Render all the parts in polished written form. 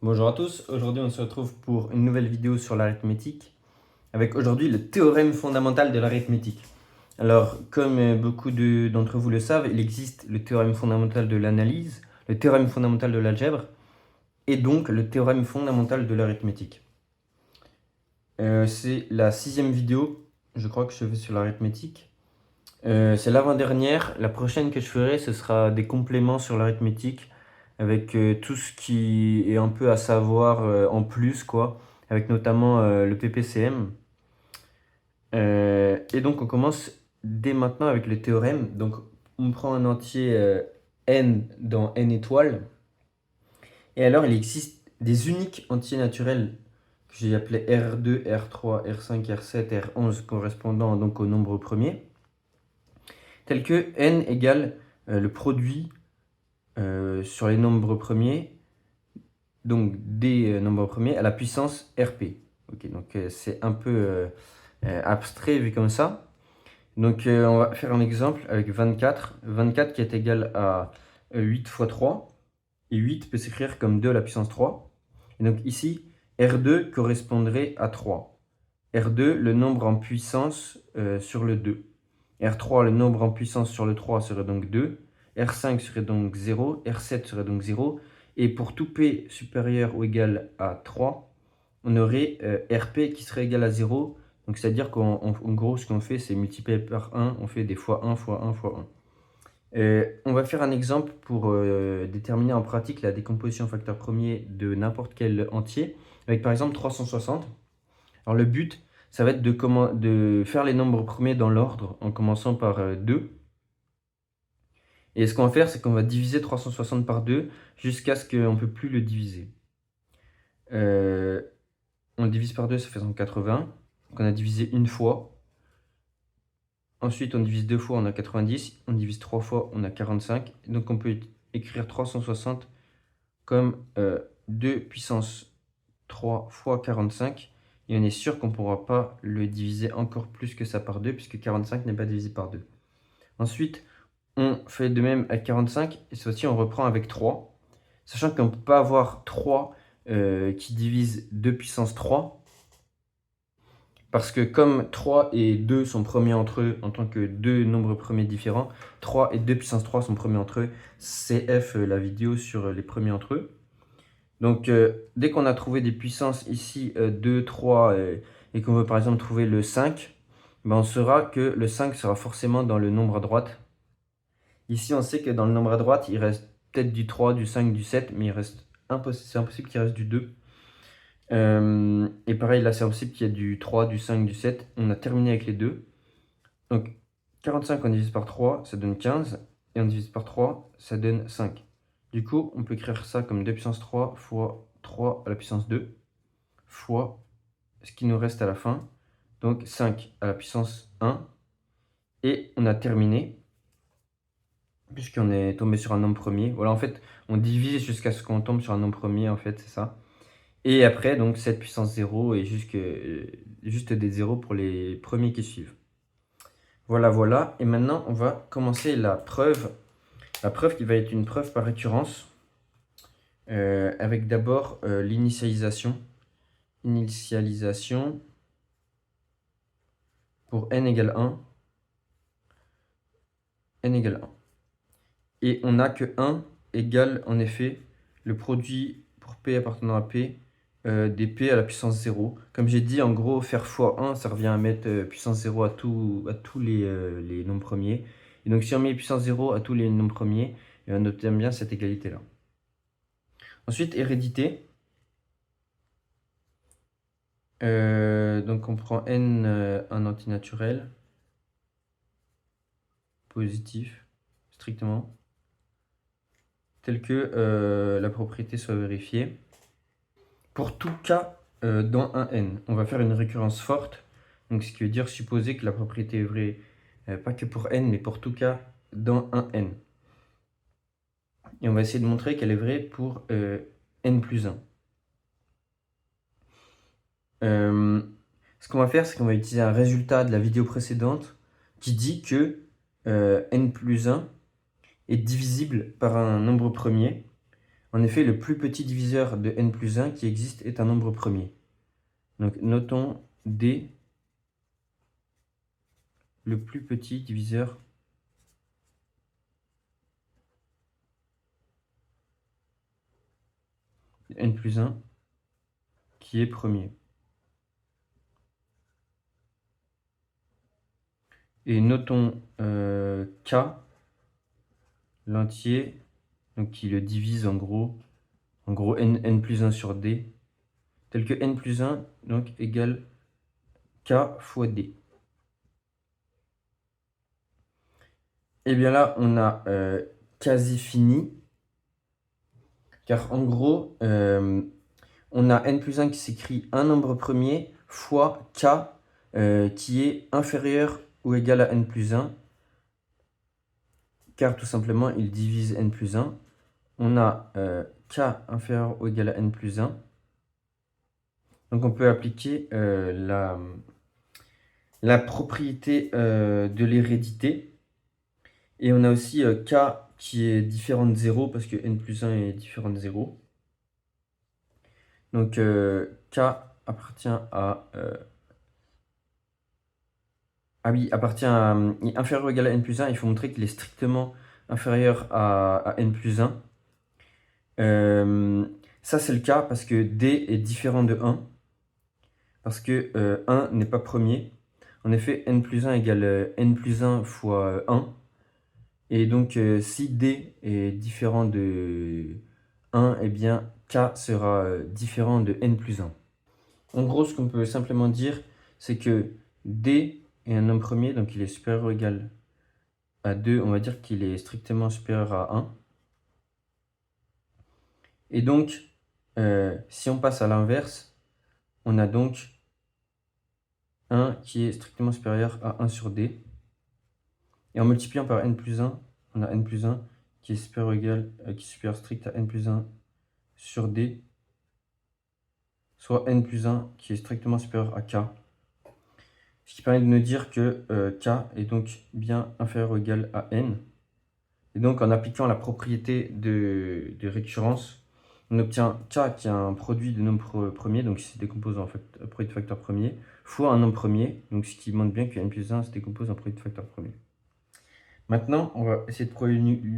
Bonjour à tous, aujourd'hui on se retrouve pour une nouvelle vidéo sur l'arithmétique avec aujourd'hui le théorème fondamental de l'arithmétique. Alors comme beaucoup d'entre vous le savent, il existe le théorème fondamental de l'analyse, le théorème fondamental de l'algèbre et donc le théorème fondamental de l'arithmétique. C'est la 6e vidéo, je crois que je fais sur l'arithmétique. C'est l'avant-dernière, la prochaine que je ferai ce sera des compléments sur l'arithmétique avec tout ce qui est un peu à savoir en plus, quoi, avec notamment le PPCM. Et donc on commence dès maintenant avec le théorème. Donc on prend un entier n dans n étoiles. Et alors il existe des uniques entiers naturels que j'ai appelés R2, R3, R5, R7, R11 correspondant donc au nombre premier, tels que n égale le produit sur les nombres premiers, donc des nombres premiers à la puissance Rp. Ok, donc c'est un peu abstrait vu comme ça. Donc on va faire un exemple avec 24. 24 qui est égal à 8 fois 3. Et 8 peut s'écrire comme 2 à la puissance 3. Et donc ici, R2 correspondrait à 3. R2, le nombre en puissance sur le 2. R3, le nombre en puissance sur le 3 serait donc 2. R5 serait donc 0. R7 serait donc 0. Et pour tout P supérieur ou égal à 3, on aurait Rp qui serait égal à 0. Donc c'est-à-dire qu'en gros, ce qu'on fait, c'est multiplier par 1. On fait des fois 1 fois 1 fois 1. On va faire un exemple pour déterminer en pratique la décomposition facteur premier de n'importe quel entier. Avec par exemple 360. Alors le but, ça va être de faire les nombres premiers dans l'ordre en commençant par 2. Et ce qu'on va faire, c'est qu'on va diviser 360 par 2 jusqu'à ce qu'on ne peut plus le diviser. On le divise par 2, ça fait 180. Donc on a divisé une fois. Ensuite, on divise deux fois, on a 90. On divise trois fois, on a 45. Donc on peut écrire 360 comme 2 puissance 3 fois 45. Et on est sûr qu'on ne pourra pas le diviser encore plus que ça par 2, puisque 45 n'est pas divisé par 2. Ensuite, on fait de même avec 45, et cette fois-ci on reprend avec 3. Sachant qu'on ne peut pas avoir 3 qui divise 2 puissance 3, parce que comme 3 et 2 sont premiers entre eux en tant que deux nombres premiers différents, 3 et 2 puissance 3 sont premiers entre eux. CF la vidéo sur les premiers entre eux. Donc dès qu'on a trouvé des puissances ici 2, 3 et qu'on veut par exemple trouver le 5, ben on saura que le 5 sera forcément dans le nombre à droite. Ici on sait que dans le nombre à droite il reste peut-être du 3, du 5, du 7, mais c'est impossible qu'il reste du 2. Et pareil là c'est impossible qu'il y ait du 3, du 5, du 7. On a terminé avec les deux. Donc 45 on divise par 3, ça donne 15. Et on divise par 3, ça donne 5. Du coup, on peut écrire ça comme 2 puissance 3 fois 3 à la puissance 2 fois ce qui nous reste à la fin. Donc 5 à la puissance 1. Et on a terminé, puisqu'on est tombé sur un nombre premier. Voilà, en fait, on divise jusqu'à ce qu'on tombe sur un nombre premier, en fait, c'est ça. Et après, donc 7 puissance 0 et juste des 0 pour les premiers qui suivent. Voilà, voilà. Et maintenant, on va commencer la preuve. La preuve qui va être une preuve par récurrence. Avec d'abord l'initialisation. Initialisation pour n égale 1. N égale 1. Et on n'a que 1 égale en effet le produit pour P appartenant à P des P à la puissance 0. Comme j'ai dit, en gros, faire fois 1, ça revient à mettre puissance 0 à tous les nombres premiers. Et donc si on met puissance 0 à tous les nombres premiers, on obtient bien cette égalité-là. Ensuite, hérédité. Donc on prend n un antinaturel positif, strictement, tel que la propriété soit vérifiée. Pour tout cas dans un n, on va faire une récurrence forte, donc ce qui veut dire supposer que la propriété est vraie, pas que pour n, mais pour tout cas dans un n. Et on va essayer de montrer qu'elle est vraie pour n plus 1. Ce qu'on va faire, c'est qu'on va utiliser un résultat de la vidéo précédente qui dit que n plus 1 est divisible par un nombre premier En effet, le plus petit diviseur de n plus 1 qui existe est un nombre premier. Donc notons D, le plus petit diviseur de n plus 1 qui est premier. Et notons K, l'entier, donc qui le divise en gros n plus 1 sur D, tel que n plus 1 donc, égale K fois D. Et bien là, on a quasi fini, car en gros, on a n plus 1 qui s'écrit un nombre premier fois K qui est inférieur ou égal à n plus 1, car tout simplement, il divise n plus 1. On a K inférieur ou égal à n plus 1. Donc on peut appliquer la propriété de l'hérédité. Et on a aussi K qui est différent de 0 parce que n plus 1 est différent de 0. Donc K appartient à... inférieur ou égal à n plus 1. Il faut montrer qu'il est strictement inférieur à n plus 1. Ça c'est le cas parce que D est différent de 1. Parce que 1 n'est pas premier. En effet, n plus 1 égale n plus 1 fois 1. Et donc, si D est différent de 1, eh bien, K sera différent de n plus 1. En gros, ce qu'on peut simplement dire, c'est que D est un nombre premier, donc il est supérieur ou égal à 2. On va dire qu'il est strictement supérieur à 1. Et donc, si on passe à l'inverse, on a donc 1 qui est strictement supérieur à 1 sur D. Et en multipliant par n plus 1, on a n plus 1 qui est supérieur ou égal, qui est supérieur strict à n plus 1 sur D, soit n plus 1 qui est strictement supérieur à K. Ce qui permet de nous dire que K est donc bien inférieur ou égal à N. Et donc en appliquant la propriété de récurrence, on obtient K qui est un produit de nombre premier, donc qui se décompose en produit de facteur premier, fois un nombre premier, donc ce qui montre bien que n plus 1 se décompose en produit de facteur premier. Maintenant, on va essayer de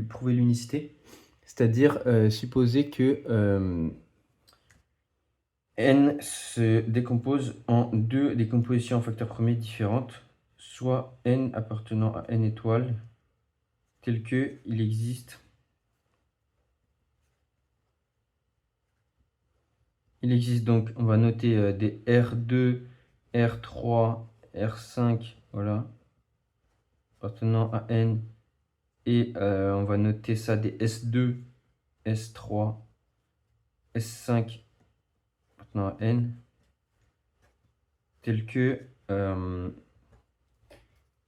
prouver l'unicité, c'est-à-dire supposer que n se décompose en deux décompositions en facteur premier différentes, soit n appartenant à n étoiles, tel que il existe donc, on va noter des R2, R3, R5, voilà, appartenant à n, et on va noter ça des S2, S3, S5, appartenant à n, tel que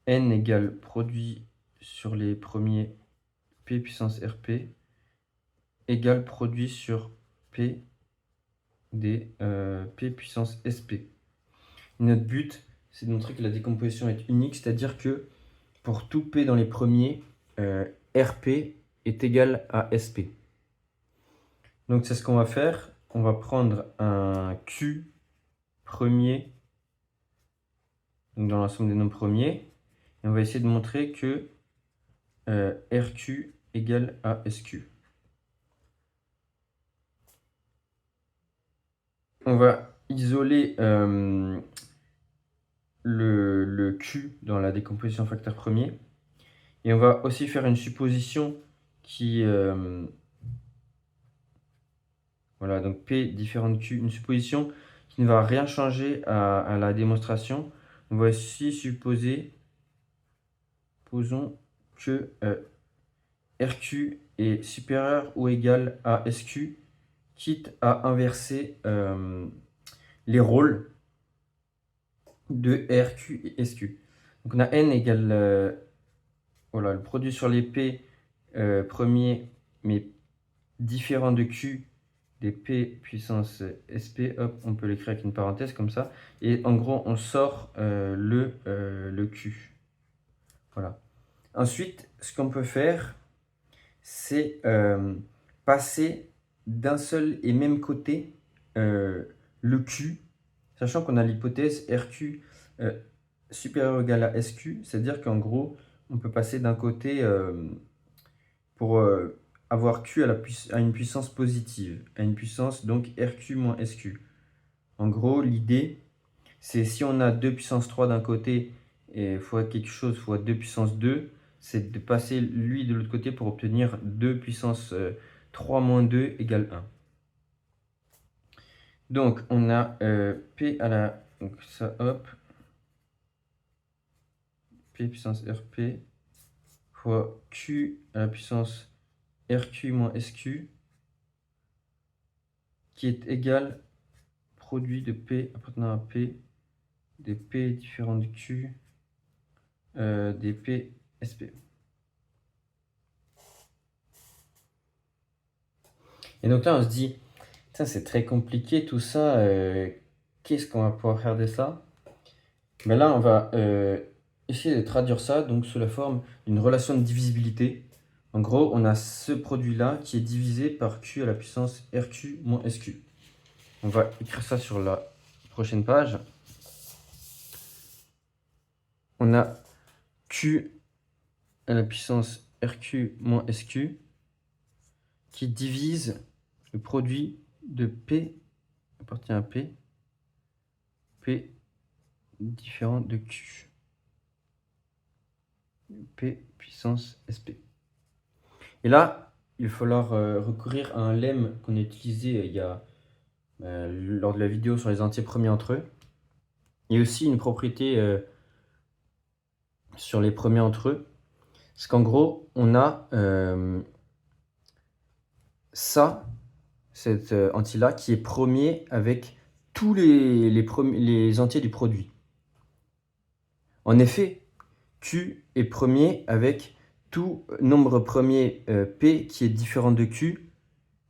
n égale produit sur les premiers P puissance RP égale produit sur P des P puissance SP. Notre but, c'est de montrer que la décomposition est unique, c'est-à-dire que pour tout P dans les premiers, RP est égal à SP. Donc c'est ce qu'on va faire. On va prendre un Q premier donc dans l'ensemble des nombres premiers, et on va essayer de montrer que RQ égale à SQ. On va isoler le Q dans la décomposition facteur premier. Et on va aussi faire une supposition qui... voilà, donc P différent de Q, une supposition qui ne va rien changer à la démonstration. On va aussi supposer, posons que RQ est supérieur ou égal à SQ, quitte à inverser les rôles de RQ et SQ. Donc on a N égale voilà, le produit sur les P premiers, mais différent de Q des P puissance SP. Hop, on peut l'écrire avec une parenthèse comme ça. Et en gros, on sort le Q. Voilà. Ensuite, ce qu'on peut faire, c'est passer d'un seul et même côté le Q, sachant qu'on a l'hypothèse RQ supérieur ou égal à SQ, c'est-à-dire qu'en gros, on peut passer d'un côté pour avoir Q à une puissance positive, à une puissance donc RQ moins SQ. En gros, l'idée, c'est si on a 2 puissance 3 d'un côté et fois quelque chose fois 2 puissance 2, c'est de passer lui de l'autre côté pour obtenir 2 puissance 3 moins 2 égale 1. Donc, on a P à la... Donc ça, hop. P puissance RP fois Q à la puissance RQ moins SQ qui est égal produit de P appartenant à P des P différents du Q des P SP. Et donc là, on se dit, c'est très compliqué tout ça. Qu'est-ce qu'on va pouvoir faire de ça? Ben là, on va essayer de traduire ça donc sous la forme d'une relation de divisibilité. En gros, on a ce produit-là qui est divisé par Q à la puissance RQ moins SQ. On va écrire ça sur la prochaine page. On a Q à la puissance RQ moins SQ qui divise le produit de P appartient à P différent de Q. P puissance SP. Et là, il va falloir recourir à un lemme qu'on a utilisé il y a, lors de la vidéo sur les entiers premiers entre eux. Il y a aussi une propriété sur les premiers entre eux. Parce qu'en gros, on a cet entier-là, qui est premier avec tous les entiers du produit. En effet, Q est premier avec tout nombre premier P qui est différent de Q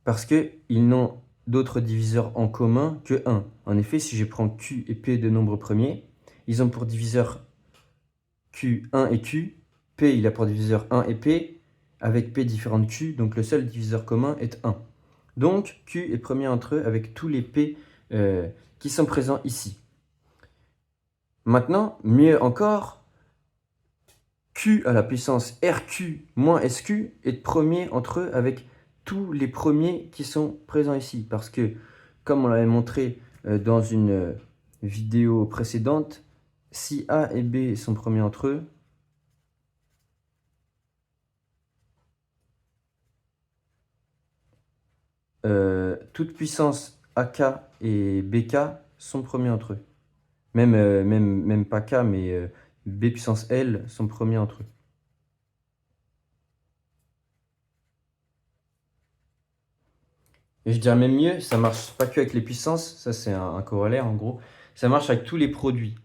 parce qu'ils n'ont d'autres diviseurs en commun que 1. En effet, si je prends Q et P de nombres premiers, ils ont pour diviseur Q1 et Q. P, il a pour diviseur 1 et P, avec P différent de Q, donc le seul diviseur commun est 1. Donc, Q est premier entre eux avec tous les P qui sont présents ici. Maintenant, mieux encore, Q à la puissance RQ moins SQ est premier entre eux avec tous les premiers qui sont présents ici. Parce que, comme on l'avait montré dans une vidéo précédente, si A et B sont premiers entre eux, toute puissance AK et BK sont premiers entre eux. Même pas K, mais B puissance L sont premiers entre eux. Et je dirais même mieux, ça marche pas que avec les puissances, ça c'est un corollaire en gros, ça marche avec tous les produits.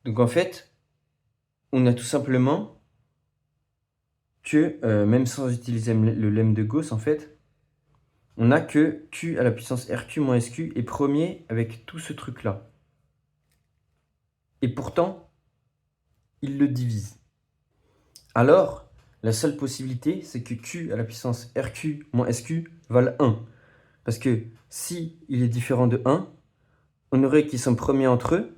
Donc en fait, on a tout simplement que, même sans utiliser le lemme de Gauss en fait, on a que Q à la puissance RQ moins SQ est premier avec tout ce truc-là. Et pourtant, il le divise. Alors, la seule possibilité, c'est que Q à la puissance RQ moins SQ vale 1. Parce que si il est différent de 1, on aurait qu'ils sont premiers entre eux.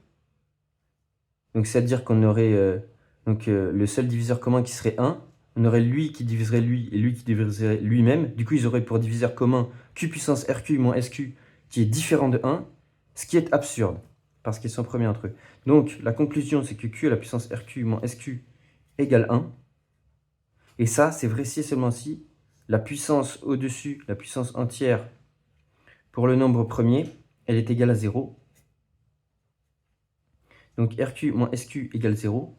Donc c'est-à-dire qu'on aurait le seul diviseur commun qui serait 1. On aurait lui qui diviserait lui et lui qui diviserait lui-même. Du coup, ils auraient pour diviseur commun Q puissance RQ moins SQ qui est différent de 1, ce qui est absurde, parce qu'ils sont premiers entre eux. Donc la conclusion, c'est que Q à la puissance RQ moins SQ égale 1. Et ça, c'est vrai si et seulement si la puissance au-dessus, la puissance entière, pour le nombre premier, elle est égale à 0. Donc RQ moins SQ égale 0.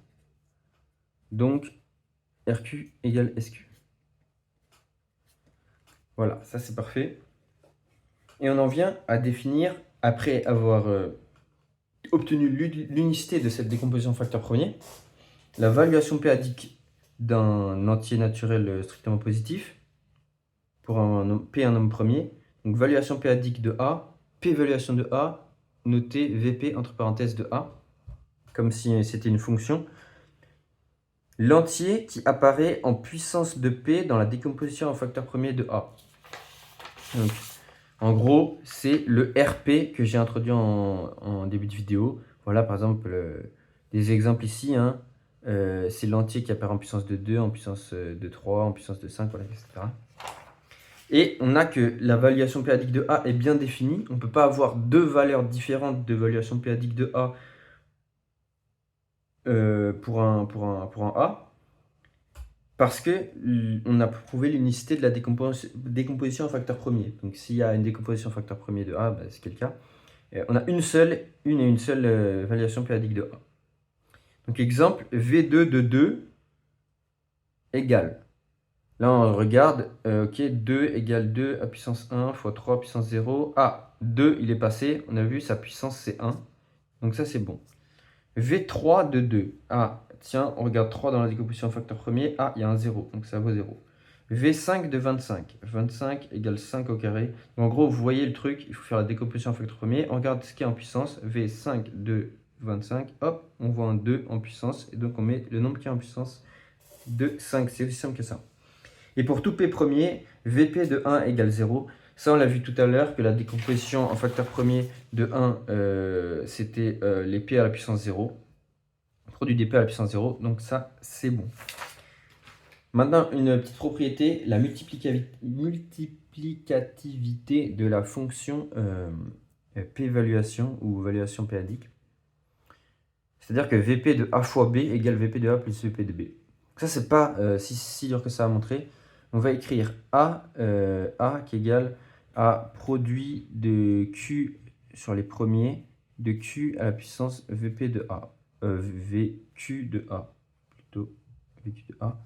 Donc RQ égale SQ. Voilà, ça c'est parfait. Et on en vient à définir, après avoir obtenu l'unicité de cette décomposition facteur premier, la valuation p-adique d'un entier naturel strictement positif pour P un nombre premier. Donc valuation p-adique de A, p-valuation de A, notée Vp entre parenthèses de A, comme si c'était une fonction. L'entier qui apparaît en puissance de P dans la décomposition en facteur premier de A. Donc, en gros, c'est le RP que j'ai introduit en début de vidéo. Voilà, par exemple, des exemples ici. Hein. C'est l'entier qui apparaît en puissance de 2, en puissance de 3, en puissance de 5, voilà, etc. Et on a que la valuation périodique de A est bien définie. On ne peut pas avoir deux valeurs différentes de valuation périodique de A pour un A. Parce qu'on a prouvé l'unicité de la décomposition en facteur premier. Donc s'il y a une décomposition en facteur premier de A, c'est quel cas on a une et une seule valuation périodique de A. Donc exemple, V2 de 2 égale. Là on regarde, ok, 2 égale 2 à puissance 1 fois 3 puissance 0. Ah, 2 il est passé, on a vu sa puissance c'est 1. Donc ça c'est bon. V3 de 2. Ah, tiens, on regarde 3 dans la décomposition en facteur premier. Ah, il y a un 0, donc ça vaut 0. V5 de 25. 25 égale 5 au carré. Donc, en gros, vous voyez le truc, il faut faire la décomposition en facteur premier. On regarde ce qui est en puissance. V5 de 25. Hop, on voit un 2 en puissance. Et donc, on met le nombre qui est en puissance de 5. C'est aussi simple que ça. Et pour tout P premier, Vp de 1 égale 0. Ça, on l'a vu tout à l'heure, que la décomposition en facteur premier de 1, c'était les P à la puissance 0. Produit des P à la puissance 0. Donc ça, c'est bon. Maintenant, une petite propriété, la multiplicativité de la fonction p-évaluation ou évaluation périodique. C'est-à-dire que Vp de A fois B égale Vp de A plus Vp de B. Ça, c'est pas si dur que ça à montrer. On va écrire A qui égale à produit de Q sur les premiers de Q à la puissance Vp de A. Vq de A, plutôt Vq de A.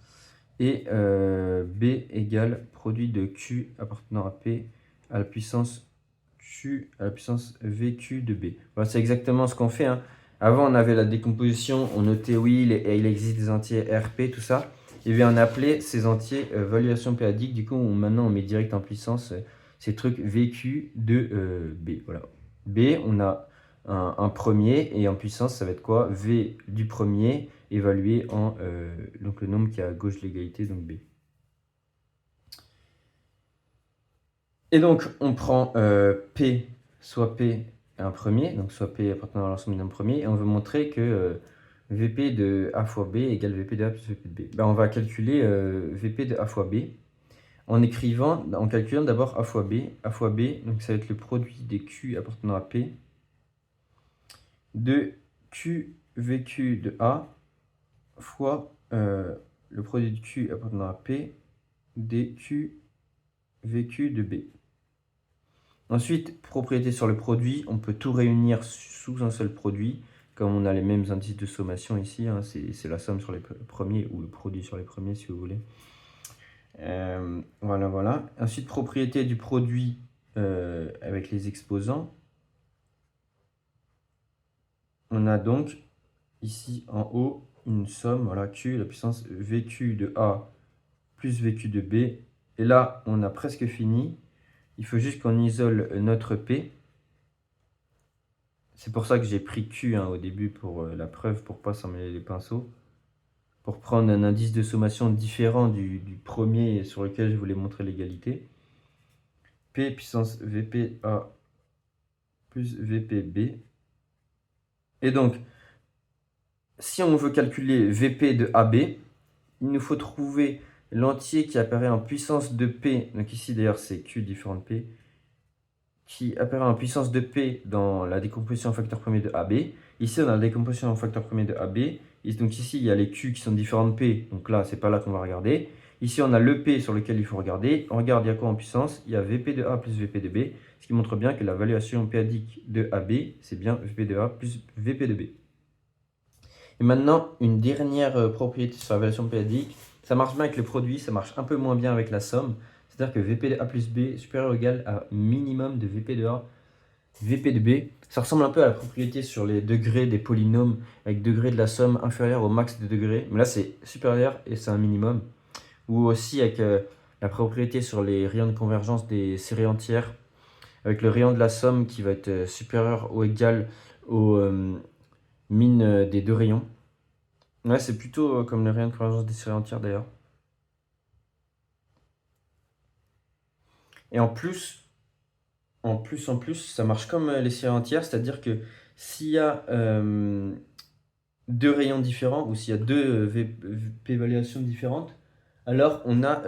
Et B égale produit de Q appartenant à P à la puissance Q à la puissance VQ de B. Voilà, c'est exactement ce qu'on fait. Hein. Avant, on avait la décomposition, on notait oui, il existe des entiers RP, tout ça. Et bien, on appelait ces entiers valuation périodique. Du coup, maintenant, on met direct en puissance ces trucs VQ de B. Voilà. B, on a un premier et en puissance, ça va être quoi? V du premier évalué en donc le nombre qui est à gauche de l'égalité, donc B. Et donc, on prend P, soit P un premier, donc soit P appartenant à l'ensemble d'un premier, et on veut montrer que Vp de A fois B égale Vp de A plus Vp de B. Ben, on va calculer Vp de A fois B en calculant d'abord A fois B. A fois B, donc ça va être le produit des Q appartenant à P de Q VQ de A fois le produit de Q appartenant à P des Q VQ de B. Ensuite, propriété sur le produit, on peut tout réunir sous un seul produit, comme on a les mêmes indices de sommation ici, hein, c'est la somme sur les premiers, ou le produit sur les premiers si vous voulez. Voilà. Ensuite, propriété du produit avec les exposants. On a donc ici en haut une somme, voilà, Q, la puissance VQ de A plus VQ de B. Et là, on a presque fini. Il faut juste qu'on isole notre P. C'est pour ça que j'ai pris Q au début pour la preuve, pour ne pas s'en mêler les pinceaux. Pour prendre un indice de sommation différent du premier sur lequel je voulais montrer l'égalité. P puissance VPA plus VPB. Et donc, si on veut calculer VP de AB, il nous faut trouver l'entier qui apparaît en puissance de P. Donc ici d'ailleurs c'est Q différent de P. Qui apparaît en puissance de P dans la décomposition en facteur premier de AB. Ici, on a la décomposition en facteur premier de AB. Et donc ici, il y a les Q qui sont différents de P. Donc là, c'est pas là qu'on va regarder. Ici, on a le P sur lequel il faut regarder. On regarde, il y a quoi en puissance? Il y a VP de A plus VP de B. Ce qui montre bien que la valuation périodique de AB, c'est bien VP de A plus VP de B. Et maintenant, une dernière propriété sur la valuation périodique. Ça marche bien avec le produit, ça marche un peu moins bien avec la somme. C'est-à-dire que Vp de A plus B est supérieur ou égal à minimum de Vp de A, Vp de B. Ça ressemble un peu à la propriété sur les degrés des polynômes, avec degré de la somme inférieur au max de degrés. Mais là, c'est supérieur et c'est un minimum. Ou aussi avec la propriété sur les rayons de convergence des séries entières, avec le rayon de la somme qui va être supérieur ou égal au min des deux rayons. Ouais, c'est plutôt comme le rayon de convergence des séries entières d'ailleurs. Et en plus, ça marche comme les séries entières, c'est-à-dire que s'il y a deux rayons différents ou s'il y a deux p-évaluations différentes, alors on a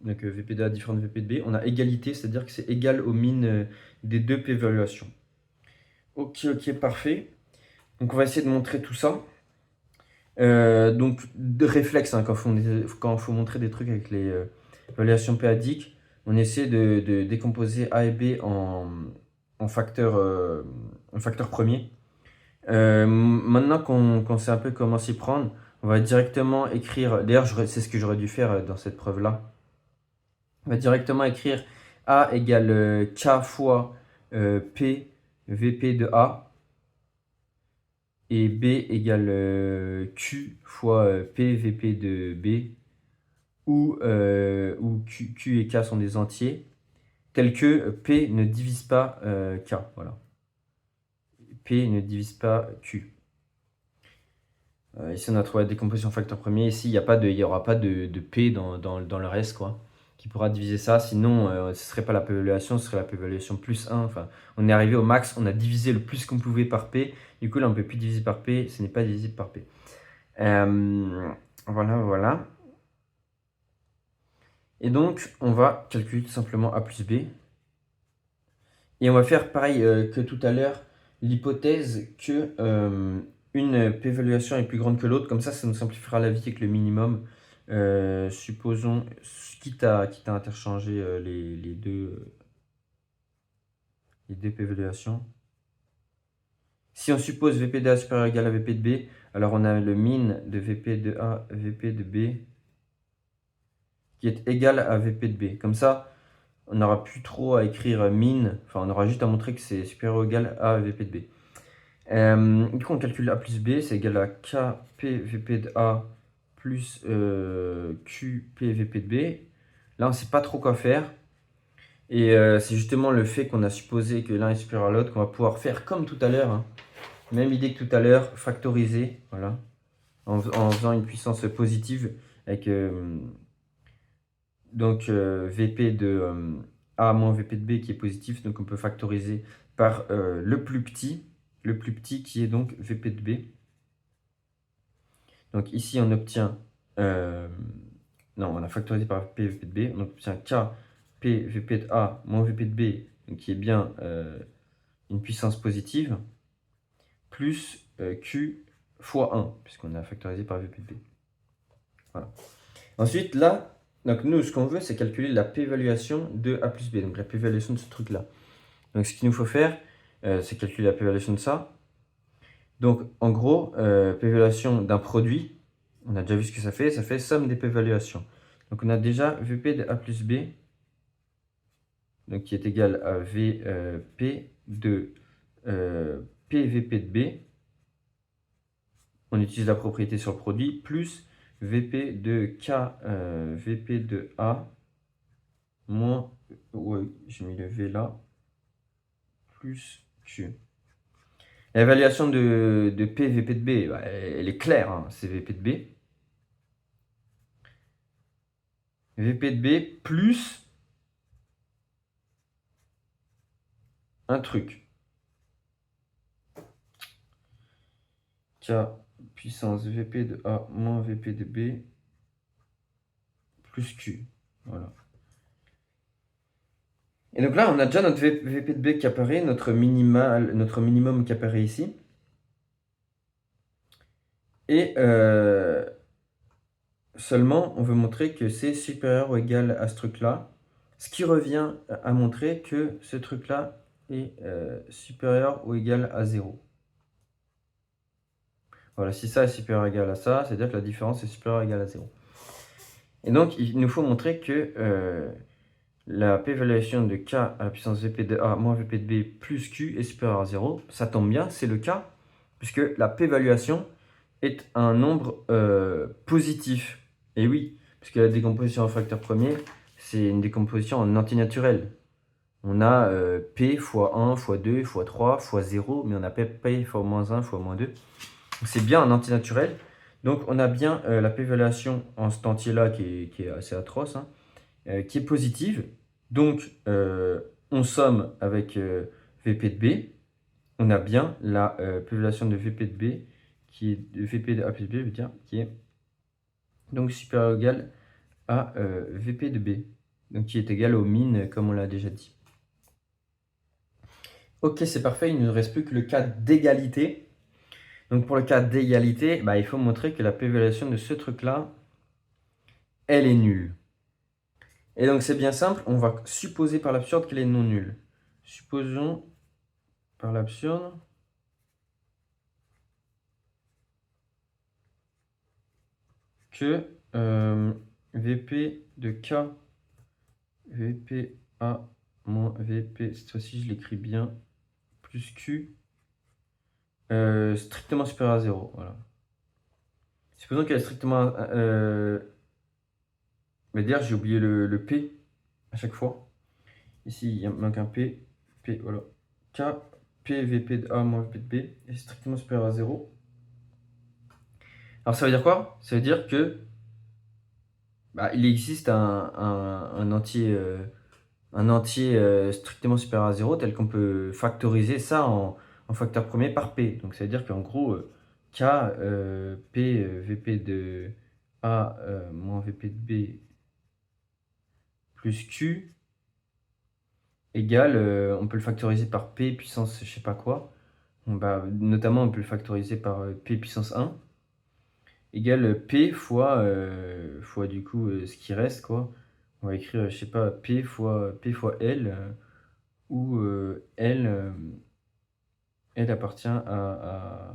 donc VP de A différent de VP de B, on a égalité, c'est-à-dire que c'est égal aux mines des deux p-évaluations. Ok, parfait. Donc on va essayer de montrer tout ça. Donc de réflexe, hein, quand il faut montrer des trucs avec les évaluations p-adiques, on essaie de décomposer A et B en facteurs premiers. Maintenant qu'on sait un peu comment s'y prendre, on va directement écrire, d'ailleurs c'est ce que j'aurais dû faire dans cette preuve-là, on va directement écrire A égale K fois P VP de A et B égale Q fois P VP de B où Q et K sont des entiers, tels que P ne divise pas K, voilà. P ne divise pas Q. Ici, on a trouvé la décomposition facteur premier. Ici, il n'y aura pas de P dans le reste, quoi, qui pourra diviser ça. Sinon, ce ne serait pas la p-évaluation, ce serait la p-évaluation plus 1. Enfin, on est arrivé au max, on a divisé le plus qu'on pouvait par P. Du coup, là, on ne peut plus diviser par P, ce n'est pas divisible par P. Voilà. Et donc, on va calculer tout simplement A plus B. Et on va faire pareil que tout à l'heure, l'hypothèse que une p-évaluation est plus grande que l'autre. Comme ça nous simplifiera la vie avec le minimum. Supposons, quitte à interchanger les deux p-évaluations. Si on suppose VP de A supérieur ou égal à VP de B, alors on a le min de VP de A, VP de B, qui est égal à VP de B. Comme ça, on n'aura plus trop à écrire min, enfin on aura juste à montrer que c'est supérieur ou égal à VP de B. Du coup, on calcule A plus B, c'est égal à KP VP de A plus QP VP de B. Là, on ne sait pas trop quoi faire. Et c'est justement le fait qu'on a supposé que l'un est supérieur à l'autre qu'on va pouvoir faire comme tout à l'heure. Hein. Même idée que tout à l'heure, factoriser, voilà, en faisant une puissance positive avec donc VP de A moins VP de B qui est positif. Donc on peut factoriser par le plus petit qui est donc VP de B. Donc ici on obtient, on a factorisé par P VP de B, on obtient K P VP de A moins VP de B, donc qui est bien une puissance positive, plus Q fois 1, puisqu'on a factorisé par VP de B. Voilà. Ensuite, là, donc nous, ce qu'on veut, c'est calculer la p-évaluation de A plus B, donc la p-évaluation de ce truc-là. Donc ce qu'il nous faut faire, c'est calculer la p-évaluation de ça. Donc en gros, p-évaluation d'un produit, on a déjà vu ce que ça fait somme des p-évaluations. Donc on a déjà VP de A plus B, donc qui est égal à VP de PVP de B. On utilise la propriété sur le produit, plus VP de K VP de A moins, ouais, j'ai mis le V là, plus Q. L'évaluation de P VP de B, bah, elle est claire, hein, c'est VP de B. VP de B plus un truc. K puissance VP de A moins VP de B plus Q. Voilà. Et donc là, on a déjà notre VP de B qui apparaît, notre minimum qui apparaît ici. Et seulement, on veut montrer que c'est supérieur ou égal à ce truc-là. Ce qui revient à montrer que ce truc-là est supérieur ou égal à 0. Voilà, si ça est supérieur ou égal à ça, c'est-à-dire que la différence est supérieure ou égale à 0. Et donc, il nous faut montrer que la p-évaluation de K à la puissance VP de A moins VP de B plus Q est supérieure à 0. Ça tombe bien, c'est le cas, puisque la p-évaluation est un nombre positif. Et oui, puisque la décomposition en facteur premier, c'est une décomposition en antinaturel. On a P fois 1, fois 2, fois 3, fois 0, mais on a P fois moins 1, fois moins 2. C'est bien un antinaturel. Donc on a bien la p-évaluation en cet entier-là qui est assez atroce, hein, qui est positive. Donc, on somme avec VP de B. On a bien la population de VP de B, qui est de VP de A plus B, je veux dire, qui est donc supérieur ou égal à VP de B. Donc, qui est égal au min, comme on l'a déjà dit. Ok, c'est parfait, il ne nous reste plus que le cas d'égalité. Donc, pour le cas d'égalité, bah, il faut montrer que la population de ce truc-là, elle est nulle. Et donc, c'est bien simple, on va supposer par l'absurde qu'elle est non nulle. Supposons par l'absurde que VP de K, VP A moins VP, cette fois-ci je l'écris bien, plus Q, strictement supérieur à 0. Voilà. Supposons qu'elle est strictement... mais d'ailleurs, j'ai oublié le P à chaque fois. Ici, il manque un P. P, voilà. K, P, VP de A moins VP de B est strictement supérieur à 0. Alors, ça veut dire quoi? Ça veut dire que bah, il existe un entier, strictement supérieur à 0, tel qu'on peut factoriser ça en facteur premier par P. Donc, ça veut dire qu'en gros, K, P, VP de A moins VP de B plus Q égale, on peut le factoriser par P puissance je sais pas quoi. Bah, notamment, on peut le factoriser par P puissance 1 égale P fois du coup ce qui reste, quoi. On va écrire, je sais pas, P fois L, où L, L appartient à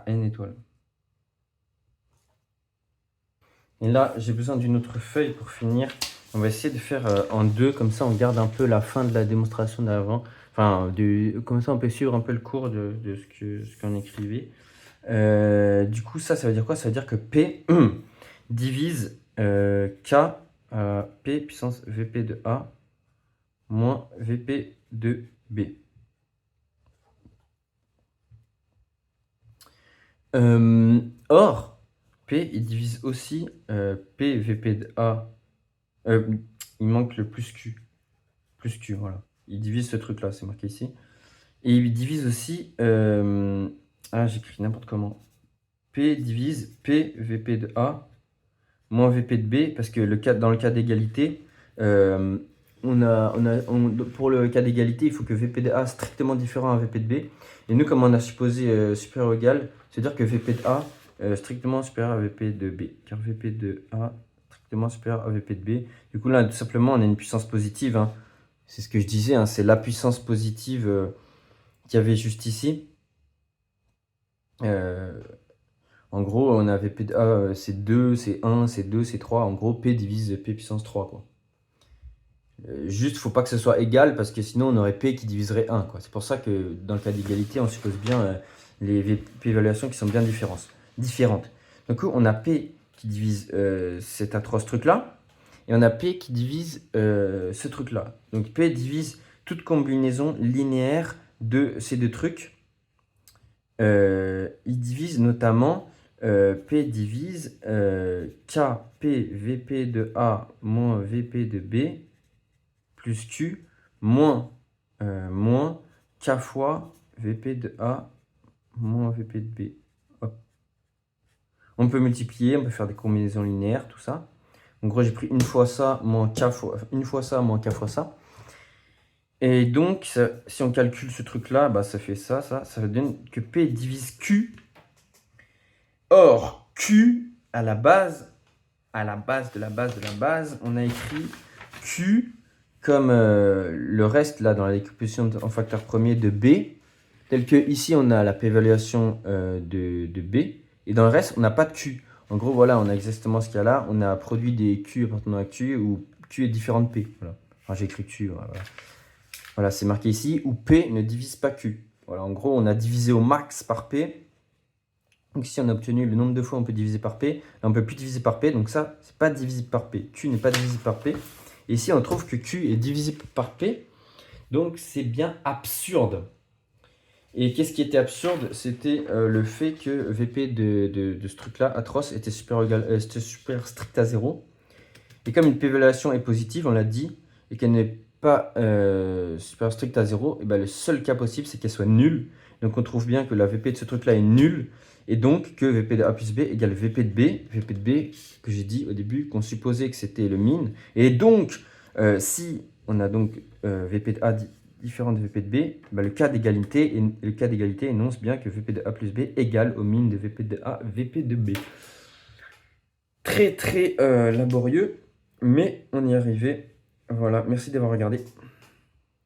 N étoiles. Et là, j'ai besoin d'une autre feuille pour finir. On va essayer de faire en deux, comme ça on garde un peu la fin de la démonstration d'avant. Enfin, comme ça on peut suivre un peu le cours de ce qu'on écrivait. Du coup, ça veut dire quoi? Ça veut dire que P divise K à P puissance VP de A moins VP de B. Or, P, il divise aussi P VP de A. Il manque le plus Q. Plus Q, voilà. Il divise ce truc-là, c'est marqué ici. Et il divise aussi... j'écris n'importe comment. P divise P VP de A moins VP de B, parce que dans le cas d'égalité, pour le cas d'égalité, il faut que VP de A strictement différent à VP de B. Et nous, comme on a supposé supérieur ou égal, c'est-à-dire que VP de A strictement supérieur à VP de B. Car VP de A strictement supérieur à VP de B. Du coup, là, tout simplement, on a une puissance positive. Hein. C'est ce que je disais, hein, c'est la puissance positive qu'il y avait juste ici. En gros, on a VP de A, c'est 2, c'est 1, c'est 2, c'est 3. En gros, P divise P puissance 3, quoi. Juste, faut pas que ce soit égal, parce que sinon, on aurait P qui diviserait 1, quoi. C'est pour ça que, dans le cas d'égalité, on suppose bien les P-évaluations qui sont bien différentes. Du coup, on a P qui divise cet atroce truc-là, et on a P qui divise ce truc-là. Donc, P divise toute combinaison linéaire de ces deux trucs. Il divise notamment... P divise K, P, VP de A moins VP de B plus Q moins K fois VP de A moins VP de B. Hop. On peut multiplier, on peut faire des combinaisons linéaires, tout ça. En gros, j'ai pris une fois ça moins K fois ça. Et donc, si on calcule ce truc-là, bah, ça fait ça donne que P divise Q. Or, Q, à la base, on a écrit Q comme le reste, là, dans la décomposition en facteur premier de B, tel que ici, on a la p-évaluation de B, et dans le reste, on n'a pas de Q. En gros, voilà, on a exactement ce qu'il y a là. On a produit des Q appartenant à Q, où Q est différent de P. Voilà. Enfin, j'ai écrit Q, voilà, c'est marqué ici, où P ne divise pas Q. Voilà, en gros, on a divisé au max par P. Donc ici, on a obtenu le nombre de fois on peut diviser par P. Là, on ne peut plus diviser par P. Donc ça, c'est pas divisible par P. Q n'est pas divisible par P. Et ici, on trouve que Q est divisible par P. Donc, c'est bien absurde. Et qu'est-ce qui était absurde? C'était le fait que VP de ce truc-là, atroce, était super strict à 0. Et comme une p-évaluation est positive, on l'a dit, et qu'elle n'est pas supérieure stricte à 0, et ben le seul cas possible, c'est qu'elle soit nulle. Donc on trouve bien que la VP de ce truc-là est nulle, et donc que VP de A plus B égale VP de B. VP de B, que j'ai dit au début, qu'on supposait que c'était le min. Et donc, si on a donc VP de A différent de VP de B, ben le cas d'égalité énonce bien que VP de A plus B égale au min de VP de A, VP de B. Très très laborieux, mais on y est arrivé. Voilà, merci d'avoir regardé.